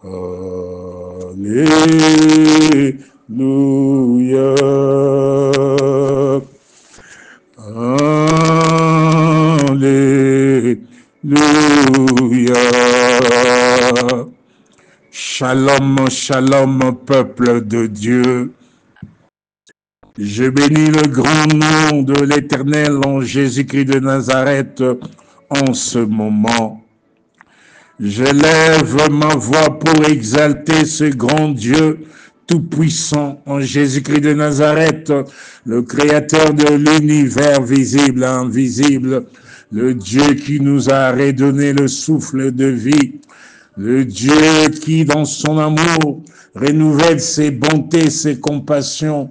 Alléluia. Alléluia. Shalom, shalom, peuple de Dieu. Je bénis le grand nom de l'Éternel en Jésus-Christ de Nazareth en ce moment. Je lève ma voix pour exalter ce grand Dieu tout-puissant en Jésus-Christ de Nazareth, le créateur de l'univers visible et invisible, le Dieu qui nous a redonné le souffle de vie, le Dieu qui, dans son amour, renouvelle ses bontés, ses compassions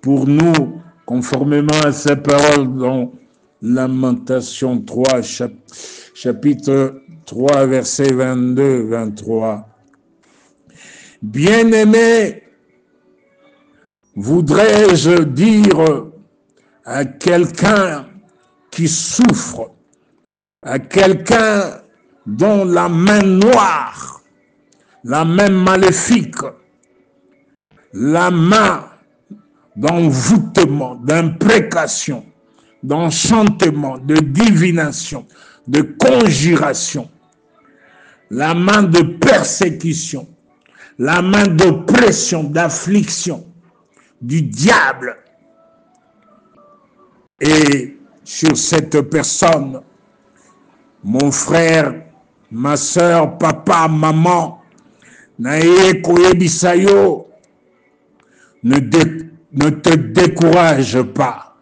pour nous, conformément à sa parole dans Lamentation 3, chapitre 3, versets 22-23. Bien-aimé, voudrais-je dire à quelqu'un qui souffre, à quelqu'un dont la main noire, la main maléfique, la main d'envoûtement, d'imprécation, d'enchantement, de divination, de conjuration, la main de persécution, la main d'oppression, d'affliction du diable. Et sur cette personne, mon frère, ma soeur, papa, maman, naye koyebisayo, ne te décourage pas.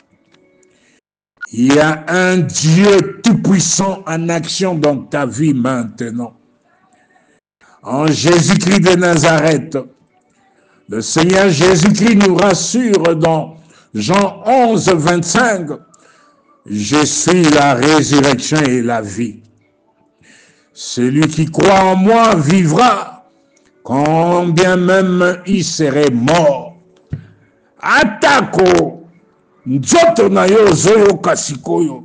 Il y a un Dieu tout-puissant en action dans ta vie maintenant. En Jésus-Christ de Nazareth, le Seigneur Jésus-Christ nous rassure dans Jean 11, 25, « Je suis la résurrection et la vie. Celui qui croit en moi vivra, quand bien même il serait mort. » Atako, nzoto na yo zoyo kasikoyo,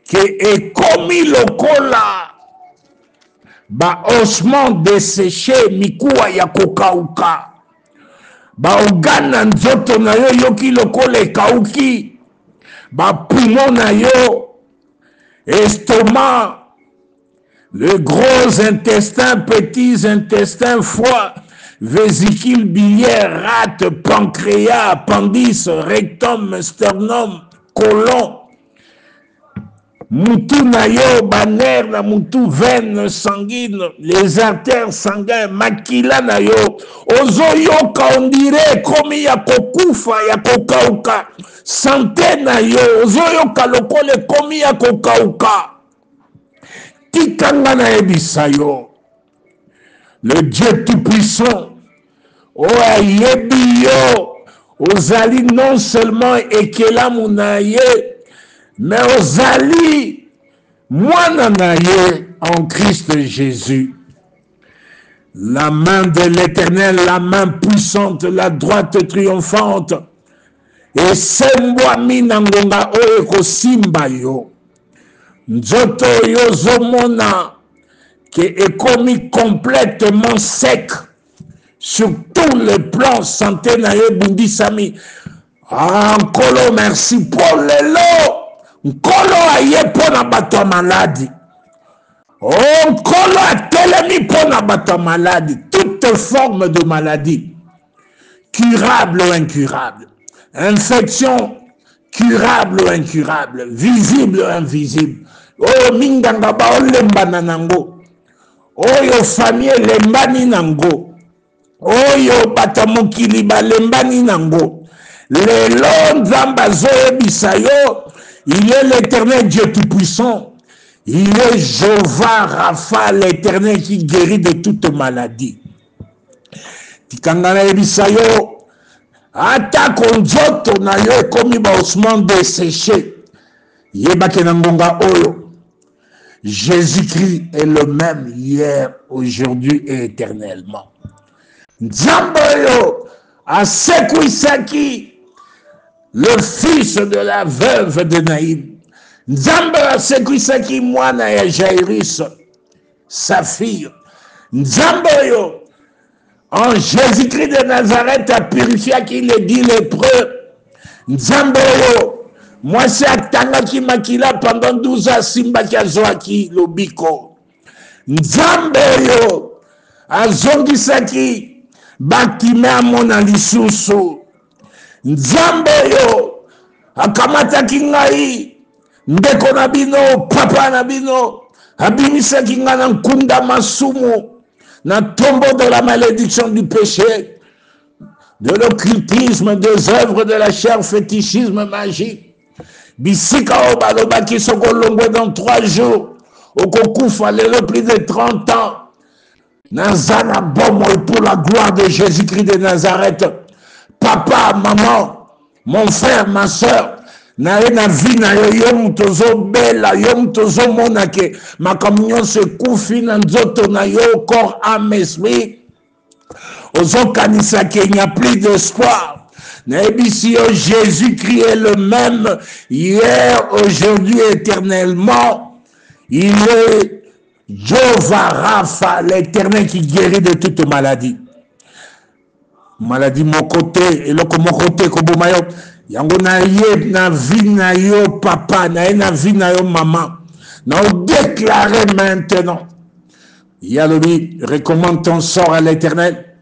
ke ekomi lokola ba osman desséché mikuwa ya kokauka, ba ogana nzoto na yo yoki lokola ekauki, ba poumon na yo, estomac, le gros intestin, petits intestins, foie, vésicule biliaire, rate, pancréas, appendice, rectum, sternum, côlon, mutu na yo, baner na mutu, veine sanguine, les artères sanguines, makila na yo, ozoyoka on dirait komi ya kokufa ya kokauka, santé na yo, ozoyoka lokole komi ya kokauka, tikanga na ebisayo, le Dieu tout-puissant, o ayebi yo, ozali non seulement ekelamu na ye, mais ozali mwana na ye en Christ Jésus. La main de l'Éternel, la main puissante, la droite triomphante, et sembwami na ngonga oyo kosimba yo. Nzoto yo zomona qui est commis complètement sec sur tous les plans santé na ye bundisami. Nkolo merci pour lelo. Nkolo aye pona bato maladi. Oh, Nkolo atelemi pona bato maladi. Toute forme de maladie, curable ou incurable, infection curable ou incurable, visible ou invisible. Oh, minganga ba olemba nanango. Oyo famille lembani nango, oyo batamokili balembani nango, lelo nzamba zoe bisayo, il est l'Éternel Dieu tout-puissant, il est Jéhovah Rapha, l'Éternel qui guérit de toute maladie. Tikangana bisayo, ata konjoto na yo komi ba osman desséché, yebake nangonga oyo. Jésus-Christ est le même hier, aujourd'hui et éternellement. Nzamboyo asekwisaki, le fils de la veuve de Naïm. Nzambe asekwisaki mwana ya Jairus, sa fille. Nzamboyo, en Jésus-Christ de Nazareth, a purifié qui le dit lépreux. Nzamboyo, moi c'est Atanga qui makila pendant 12 ans, Simba qui a zoaki, lobiko. Nzamboyo, azongisaki, bakime amona lisusu. Nzamboyo, akamataki ngai, ndeko na bino, papa na bino, abimisaki nga na nkunda masumu, na tombeau de la malédiction du péché, de l'occultisme, des œuvres de la chair, fétichisme magique. Bisika obalobaki sokolongwe dans 3 jours, okokufa lelo plus de 30 ans. Nazana bomoy pour la gloire de Jésus-Christ de Nazareth. Papa, maman, mon frère, ma soeur, nae na vie na yo yo mutozo bela, yo mutozo monake, ma communion se koufi na nzoto na yo, corps, âme, esprit. Ozo kanisa qu'il n'y a plus d'espoir. Naebisi yo Jésus-Christ est le même hier, aujourd'hui, éternellement. Il est Jehovah Rapha, l'éternel qui guérit de toute maladie. Maladie mon côté, et le mon côté, comme mayo, yango na ye na vie na yo papa, na vie na yo maman. Na déclarer maintenant. Yalobi, recommande ton sort à l'éternel,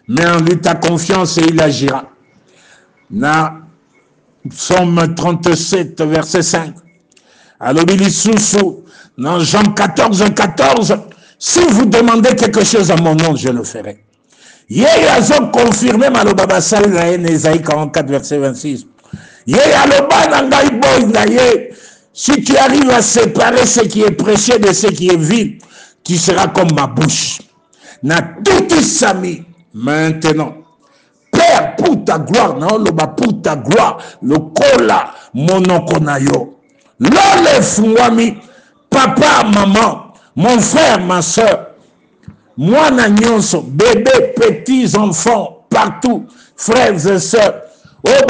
mets en lui ta confiance et il agira. Na Psaume 37, verset 5. Alobi lisusu, dans Jean 14, 14, si vous demandez quelque chose à mon nom, je le ferai. Yé azo confirmé malobaba sali na ye Ésaïe 44 verset 26. Yé aloba na ngai boy na ye. Si tu arrives à séparer ce qui est précieux de ce qui est vide, tu seras comme ma bouche. Na tout sami maintenant. Père, pour ta gloire, non loba pour ta gloire, le kola monoko na yo. Lole fungwami, papa, maman, mon frère, ma soeur. Moi, Nyonso, bébé, petits enfants, partout, frères et sœurs. Oh,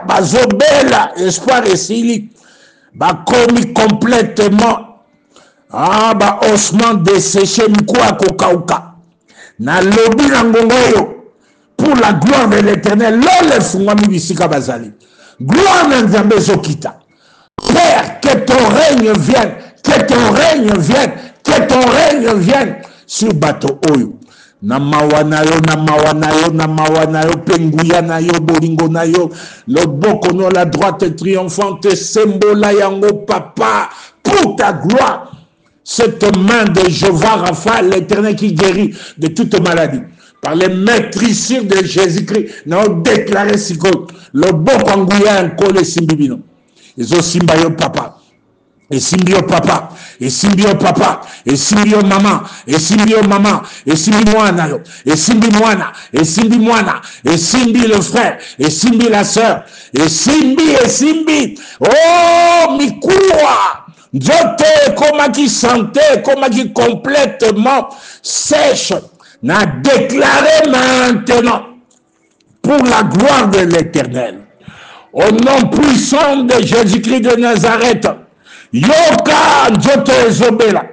bazobela, espoir et sili. Commis complètement. Ah, osman desséché, mkwa kokauka. Na lobi nangongoyo. Pour la gloire de l'éternel, l'ole fungwami bisika bazali. Gloire n'enzambe zokita. Père, que ton règne vienne, que ton règne vienne, que ton règne vienne. Sur bateau oyo na mawanayo na mawanayo na mawanayo penguya na yo bolingo na yo loboko no la droite triomphante sembola yango papa pour ta gloire cette main de Jehovah Rapha l'éternel qui guérit de toute maladie par les maîtrisures de Jésus-Christ n'a déclaré siko loboko nguya nkole simbibino ezo simba yo papa. Et simbio papa, et simbio papa, et simbio maman, et simbio maman, et simbi moana, et simbi moana, et simbi moana, et simbi le frère, et simbi la sœur, et simbi, oh, mikua, Nzote, comment qui sentait, comment qui complètement sèche, n'a déclaré maintenant, pour la gloire de l'Éternel, au nom puissant de Jésus-Christ de Nazareth, Yoka Nzoto Ezobela.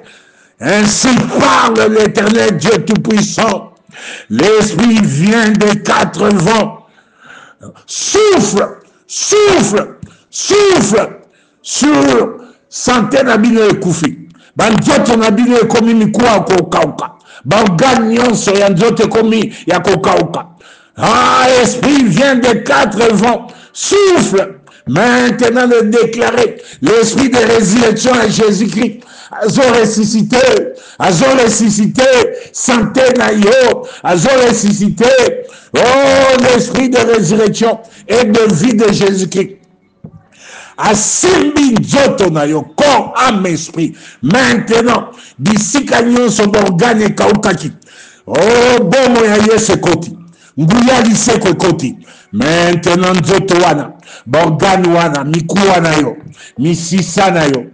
Ainsi parle l'Éternel Dieu Tout-Puissant. L'Esprit vient des 4 vents. Souffle, souffle, souffle sur santé nabino ekufi. Banzoto nabino ekomi mikuwa kokauka. Bangani nyonso ya nzoto ekomi ya kokauka. Ah, Esprit vient des 4 vents. Souffle. Maintenant de déclarer l'esprit de résurrection à Jésus-Christ. Azo ressuscité, santé na yo, azo ressuscité. Oh, l'esprit de résurrection et de vie de Jésus-Christ. Asimbi nzoto na yo, corps, âme, esprit. Maintenant, bisika nyonso d'organe kaukaki. Oh, bomo ya Yesu koti. Nguya liseko ekoti. Maintenant nzoto wana. Borgane wana, miku wana yo, misisa na yo,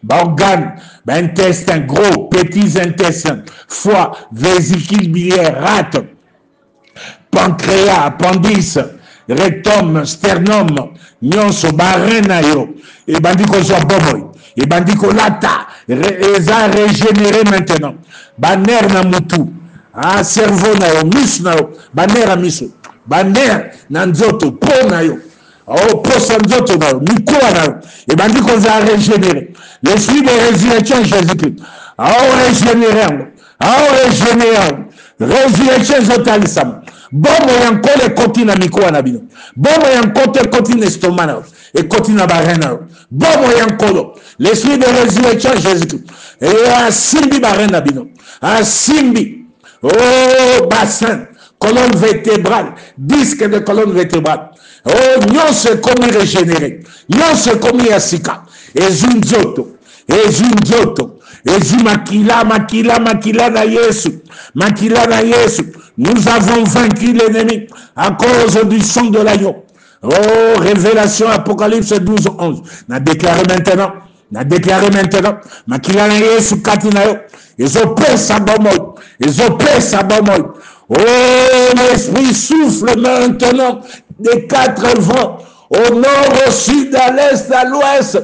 borgane, intestin, gros, petits intestins, foie, vésicule biliaire, rate, pancréas, appendice, rectum, sternum, nyonso, barre na yo, et bandi ko zo bomoy, Et bandiko lata, eza régénéré maintenant. Baner na mutu, cerveau na yo, mis na yo, baner a miso, baner na nzoto, po na yo. Oh, posa nzoto na yo, mikoa na yo. Et bandiko za régénéré. L'esprit de résurrection Jésus-Christ. Régénéré. Régénéré. Résurrection zotalisam. Bomo yankole koti na mikoa na bino. Bomo yankote koti na estomac na yo. Et koti na barena. Bomo yankolo. L'esprit de résurrection Jésus-Christ. Et asimbi barena bino. Asimbi. Oh, bassin. Colonne vertébrale. Disque de colonne vertébrale. Oh, nyon se komi régénéré. Nyon se komi asika. Ezunzoto. Ezunzoto. Ezu makila na Yesu. Makila na Yesu. Nous avons vaincu l'ennemi à cause du sang de l'agneau. Oh, révélation, Apocalypse 12, 11. N'a déclaré maintenant. Makila na Yesu katina yo. Ezope sabamoy. Oh, l'esprit souffle maintenant des quatre vents. Au nord, au sud, à l'est, à l'ouest.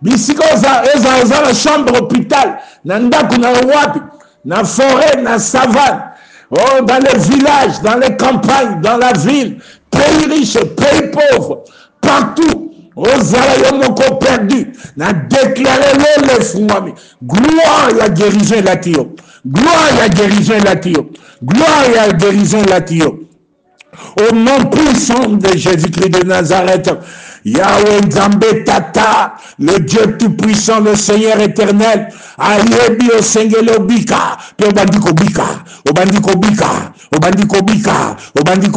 Bisiko eza la chambre hôpital. Nandaku na wapi. Na forêt, na savane. Oh, dans les villages, dans les campagnes, dans la ville, pays riches, pays pauvres, partout. Oh, Zayomoko perdu. N'a déclaré le fouami. Gloire à guérison latio. Gloire à guérison latio. Gloire à guérison latio. Au nom puissant de Jésus-Christ de Nazareth. Yahweh Nzambe Tata, le Dieu tout-puissant, le Seigneur éternel, Ayebi o Sengele Obika, puis Obandiko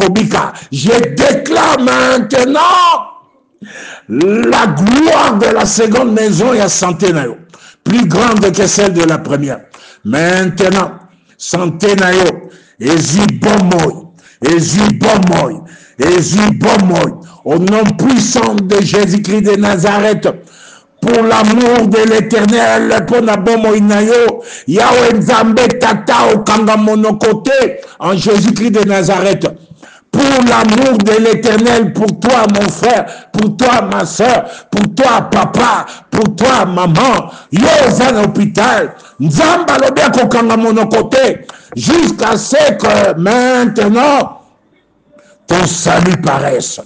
Bika. Je déclare maintenant la gloire de la seconde maison et la santé nayo, plus grande que celle de la première. Maintenant, santé nayo, au nom puissant de Jésus-Christ de Nazareth, pour l'amour de l'Éternel, pour la bomoinayo, Yahweh Nzambe Tata au Kangamono côté, en Jésus-Christ de Nazareth. Pour l'amour de l'Éternel, pour toi mon frère, pour toi ma soeur, pour toi papa, pour toi maman, Yozan hôpital, Nzamba lobia au Kangamono côté, jusqu'à ce que maintenant, ton salut paraisse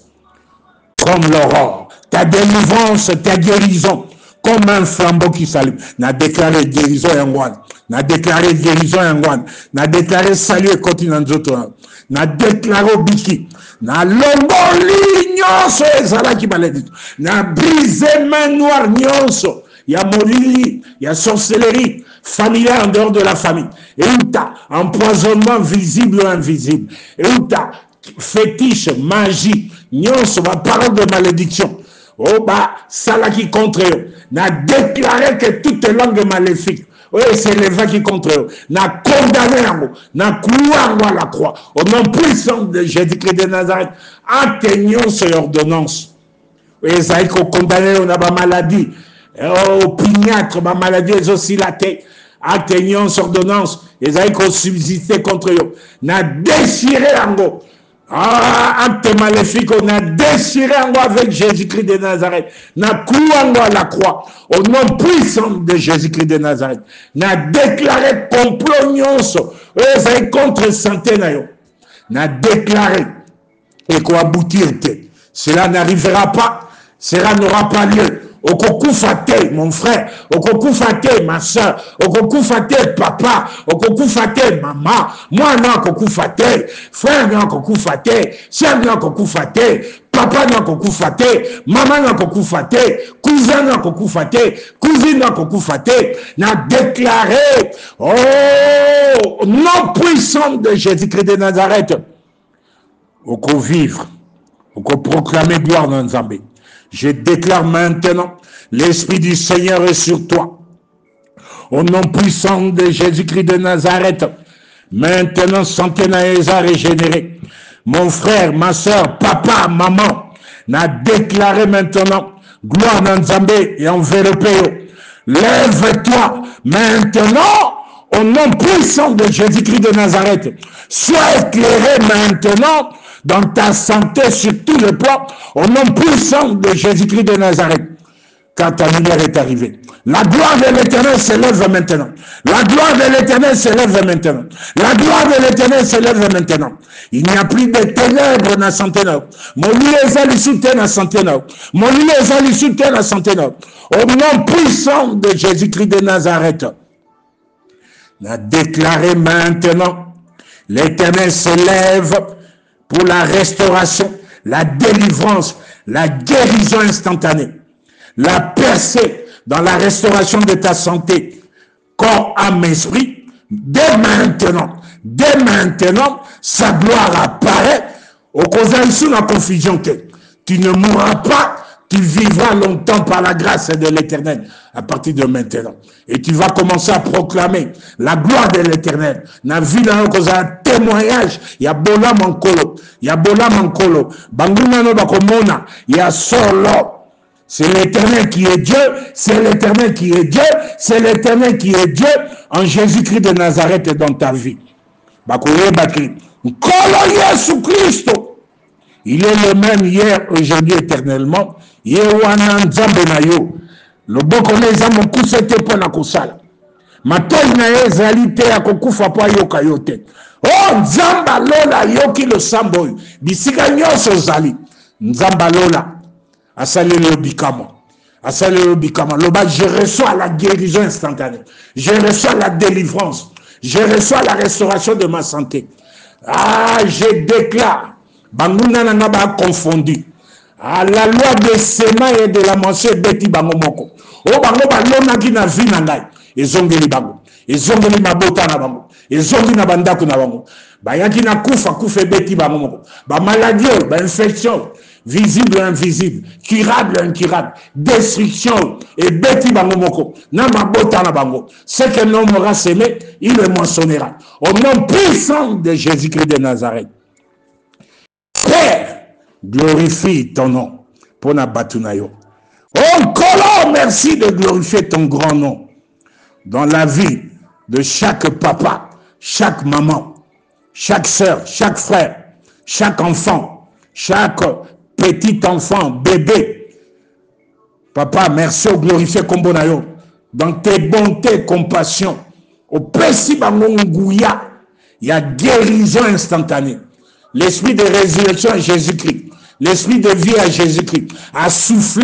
comme l'aurore, ta délivrance, ta guérison, comme un flambeau qui s'allume. N'a déclaré guérison n'a déclaré salut et continent d'autres, n'a déclaré biki, n'a longoli nyonso ezala qui maladie, n'a brisé main noire nyonso, il y a molili, il y a sorcellerie familiale en dehors de la famille, et où t'as empoisonnement visible ou invisible, et où t'as fétiche, magie, nyonso, ma parole de malédiction. Oh bah, ça qui contre eux. N'a déclaré que toutes les langues maléfiques. Oui, c'est les vents qui contre eux. N'a condamné n'a cloué à la croix. Au nom puissant de Jésus-Christ de Nazareth, atteignons ces ordonnances. Oui, ça y est qu'on condamne, on a ma maladie. Au pignâtre, ma maladie est aussi la tête. Atteignons ces ordonnances. Et ça y est qu'on subsistait contre eux. N'a déchiré en gros. Acte maléfique, on a déchiré en moi avec Jésus-Christ de Nazareth. N'a cloué en moi la croix. Au nom puissant de Jésus-Christ de Nazareth. N'a déclaré complot nyonso. C'est contre santé nayo. N'a déclaré. Et qu'on aboutir. Cela n'arrivera pas. Cela n'aura pas lieu. Okokufate, mon frère, okokufate, ma soeur, okokufate, papa, okokufate, maman, moi non, okokufate, frère non, okokufate, soeur non, okokufate, papa non, okokufate, maman non, okokufate, cousin non, okokufate, cousine non, okokufate, n'a déclaré, oh, nom puissant de Jésus-Christ de Nazareth, oko vivre, oko proclamer gloire dans Nzambe. Je déclare maintenant, l'Esprit du Seigneur est sur toi. Au nom puissant de Jésus-Christ de Nazareth, maintenant, santé n'a régénéré. Mon frère, ma soeur, papa, maman, n'a déclaré maintenant, gloire dans Nzambe et enveloppé. Lève-toi maintenant, au nom puissant de Jésus-Christ de Nazareth. Sois éclairé maintenant, dans ta santé sur tout le plan, au nom puissant de Jésus-Christ de Nazareth, car ta lumière est arrivée. La gloire de l'Éternel s'élève maintenant. La gloire de l'Éternel s'élève maintenant. La gloire de l'Éternel s'élève maintenant. Il n'y a plus de ténèbres dans la santé. Mon lieu est soutenu dans la santé. Mon lieu est soutenu dans la santé. Au nom puissant de Jésus-Christ de Nazareth. On a déclaré maintenant, l'Éternel s'élève pour la restauration, la délivrance, la guérison instantanée, la percée dans la restauration de ta santé, corps, âme, esprit. Dès maintenant, sa gloire apparaît. Au cause de la confusion que tu ne mourras pas, tu vivras longtemps par la grâce de l'Éternel à partir de maintenant. Et tu vas commencer à proclamer la gloire de l'Éternel. Na vie dans un témoignage, il y a bola mankolo, il y a bola mankolo, banguna no bakomona, il y a solo. C'est l'Éternel qui est Dieu, c'est l'Éternel qui est Dieu, c'est l'Éternel qui est Dieu en Jésus-Christ de Nazareth dans ta vie. Bakoye bakri, kolo Yesu Christo. Il est le même hier, aujourd'hui, éternellement. Yewana nzambe na yo. Loboko neza mokuse te po na kosala. Matoi na ye ezali te ya kokufa po ayoka yo te. Oh, nzamba lola yoki lo sambo. Bisika nyonso zali. Nzamba lola. Asale le bikama. Asale le bikama. Loba, je reçois la guérison instantanée. Je reçois la délivrance. Je reçois la restauration de ma santé. Ah, je déclare. Banguna n'a pas confondu. À la loi de Sema et de la mention Beti Bangomoko. Oh, Bango Balona qui n'a vu Nangai. Et Zongeli Bango. Et Zongeli Mabota na Bango. Et Zongeli na Bandaku na Bango. Bayaki na Koufa Koufe Beti Bangomoko. Ba maladie, ba infection. Visible et invisible. Curable et incurable. Destruction. Et Beti Bangomoko. Na Mabota na Bango. Ce que l'homme aura semé, il le moissonnera. Au nom puissant de Jésus-Christ de Nazareth. Père, glorifie ton nom pour na batunayo. Oh, Kolo, merci de glorifier ton grand nom dans la vie de chaque papa, chaque maman, chaque soeur, chaque frère, chaque enfant, chaque petit enfant, bébé. Papa, merci de glorifier Kombonayo dans tes bontés, compassion. Au Pessi Bangongouya, il y a guérison instantanée. L'esprit de résurrection à Jésus-Christ, l'esprit de vie à Jésus-Christ, a soufflé,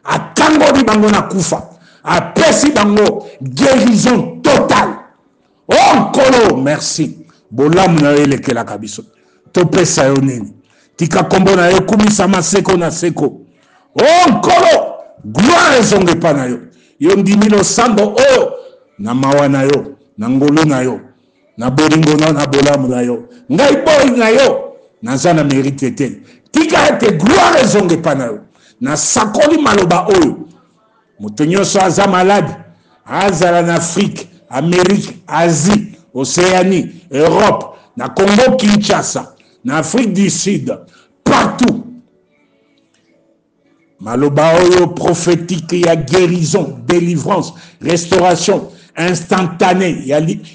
a Kangori Bango na Koufa, a Pessi Bango, guérison totale. Oh, Kolo, merci. Bolam na ele ke la kabiso. Tope sayonini. Tika kombo na yo, kumisama seko na seko. Oh, Kolo, gloire zonge pa na yo. Yo ndimilo sambo, oh, na mawa na yo, na ngolo na yo. Na bolingo na bolamu na yo. Ngai boy na yo. Na zana mérite te. Tika ete gloire zonge pa na yo. Na sakoli maloba oyo. Motonyo so aza malade. Azala en Afrique, Amérique, Asie, Océanie, Europe, na Congo Kinshasa, na Afrique du Sud, partout. Maloba oyo prophétique, il y a guérison, délivrance, restauration instantanée. Il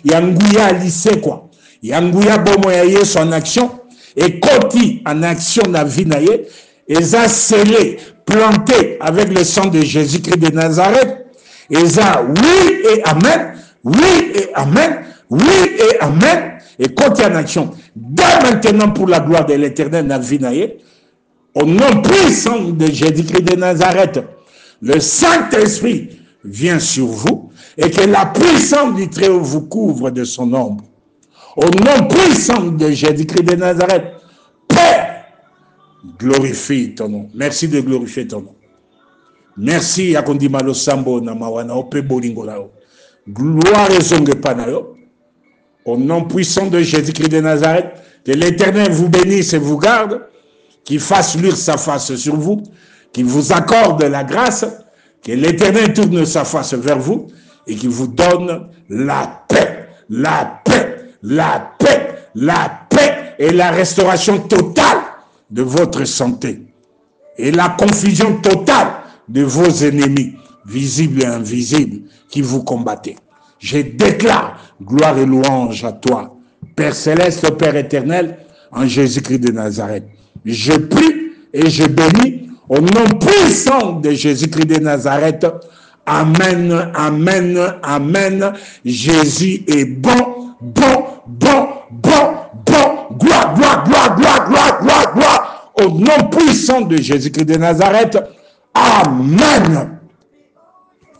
y a Ngouya lycée quoi. Il y a Ngouya bomoyaye son action et Koti en action na vie naye et ça scellé, planté avec le sang de Jésus-Christ de Nazareth. Et ça, oui et amen, oui et amen, oui et amen. Et Koti en action. Dès maintenant pour la gloire de l'Éternel na vie naye, au nom puissant de Jésus-Christ de Nazareth, le Saint-Esprit vient sur vous et que la puissance du Très-Haut vous couvre de son ombre. Au nom puissant de Jésus-Christ de Nazareth, Père, glorifie ton nom. Merci de glorifier ton nom. Merci à Kondimalo Sambo Namawana Ope Bolingolao. Gloire et zonge panayo. Au nom puissant de Jésus-Christ de Nazareth, que l'Éternel vous bénisse et vous garde, qu'il fasse luire sa face sur vous, qu'il vous accorde la grâce, que l'Éternel tourne sa face vers vous et qu'il vous donne la paix, la paix, la paix, la paix et la restauration totale de votre santé et la confusion totale de vos ennemis, visibles et invisibles, qui vous combattaient. Je déclare gloire et louange à toi, Père céleste, Père éternel, en Jésus-Christ de Nazareth. Je prie et je bénis au nom puissant de Jésus-Christ de Nazareth. Amen, amen, amen. Jésus est bon, bon, bon, bon, bon. Gloire, gloire, gloire, gloire, gloire, gloire, gloire. Au nom puissant de Jésus-Christ de Nazareth. Amen.